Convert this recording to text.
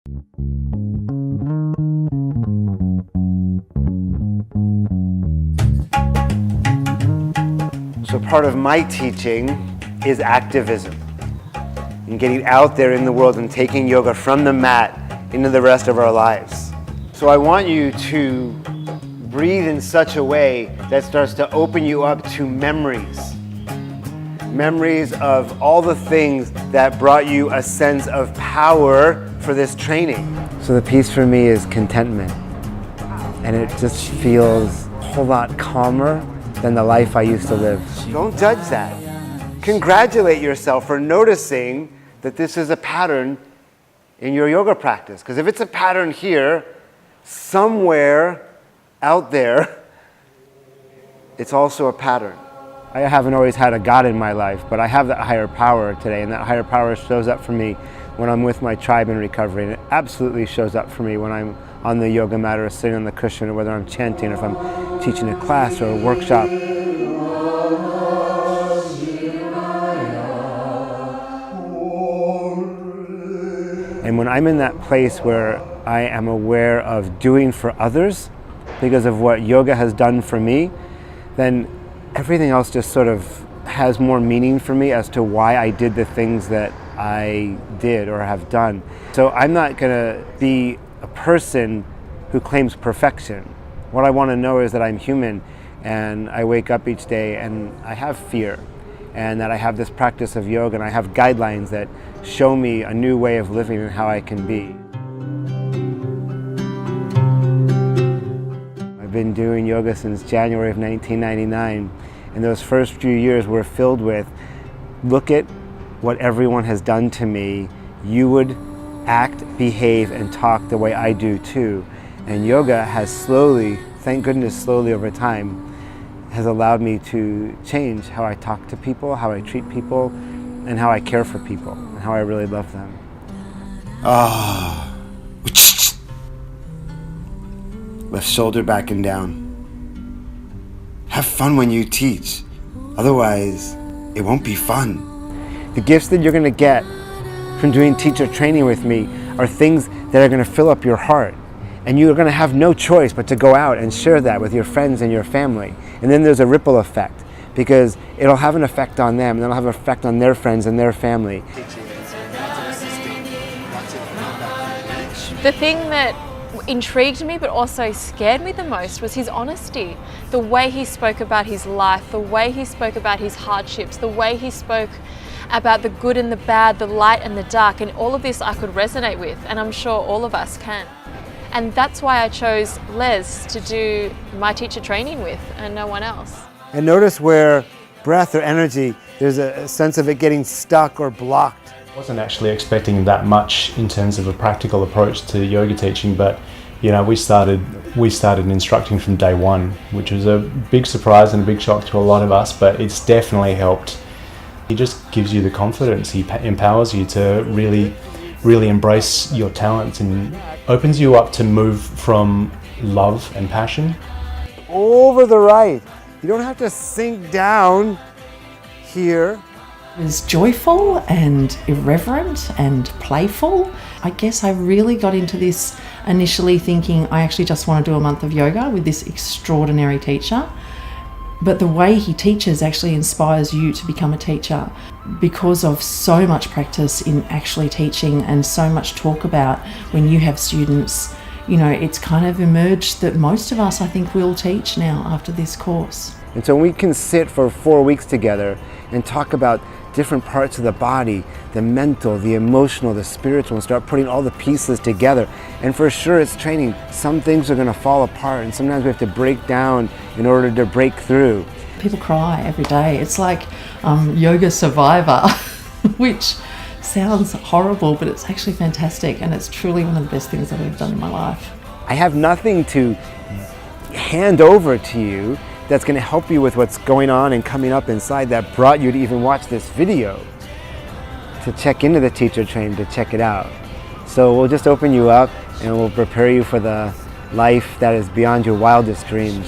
So part of my teaching is activism, and getting out there in the world and taking yoga from the mat into the rest of our lives. So I want you to breathe in such a way that starts to open you up to memories. Memories of all the things that brought you a sense of power for this training. So the piece for me is contentment. And it just feels a whole lot calmer than the life I used to live. Don't judge that. Congratulate yourself for noticing that this is a pattern in your yoga practice. Because if it's a pattern here, somewhere out there, it's also a pattern. I haven't always had a God in my life, but I have that higher power today, and that higher power shows up for me when I'm with my tribe in recovery, and it absolutely shows up for me when I'm on the yoga mat or sitting on the cushion, or whether I'm chanting, or if I'm teaching a class or a workshop. And when I'm in that place where I am aware of doing for others because of what yoga has done for me, then everything else just sort of has more meaning for me as to why I did the things that I did or have done. So I'm not going to be a person who claims perfection. What I want to know is that I'm human, and I wake up each day and I have fear, and that I have this practice of yoga, and I have guidelines that show me a new way of living and how I can be. I've been doing yoga since January of 1999, and those first few years were filled with, look at what everyone has done to me. You would act, behave, and talk the way I do too. And yoga has slowly, thank goodness slowly over time, has allowed me to change how I talk to people, how I treat people, and how I care for people, and how I really love them. Left shoulder back and down. Have fun when you teach, otherwise it won't be fun. The gifts that you're going to get from doing teacher training with me are things that are going to fill up your heart. And you're going to have no choice but to go out and share that with your friends and your family. And then there's a ripple effect, because it'll have an effect on them, and it'll have an effect on their friends and their family. The thing that intrigued me but also scared me the most was his honesty. The way he spoke about his life, the way he spoke about his hardships, the way he spoke about the good and the bad, the light and the dark, and all of this I could resonate with, and I'm sure all of us can. And that's why I chose Les to do my teacher training with, and no one else. And notice where breath or energy, there's a sense of it getting stuck or blocked. I wasn't actually expecting that much in terms of a practical approach to yoga teaching, but you know, we started instructing from day one, which was a big surprise and a big shock to a lot of us, but it's definitely helped. He just gives you the confidence, he empowers you to really embrace your talents, and opens you up to move from love and passion. Over the right. You don't have to sink down here. It was joyful and irreverent and playful. I guess I really got into this initially thinking I actually just want to do a month of yoga with this extraordinary teacher. But the way he teaches actually inspires you to become a teacher, because of so much practice in actually teaching and so much talk about when you have students. You know, it's kind of emerged that most of us, I think, will teach now after this course. And so we can sit for 4 weeks together and talk about different parts of the body, the mental, the emotional, the spiritual, and start putting all the pieces together. And for sure it's training. Some things are going to fall apart, and sometimes we have to break down in order to break through. People cry every day. It's like yoga survivor, which sounds horrible, but it's actually fantastic, and it's truly one of the best things I've ever done in my life. I have nothing to hand over to you that's going to help you with what's going on and coming up inside that brought you to even watch this video, to check into the teacher training, to check it out. So we'll just open you up and we'll prepare you for the life that is beyond your wildest dreams.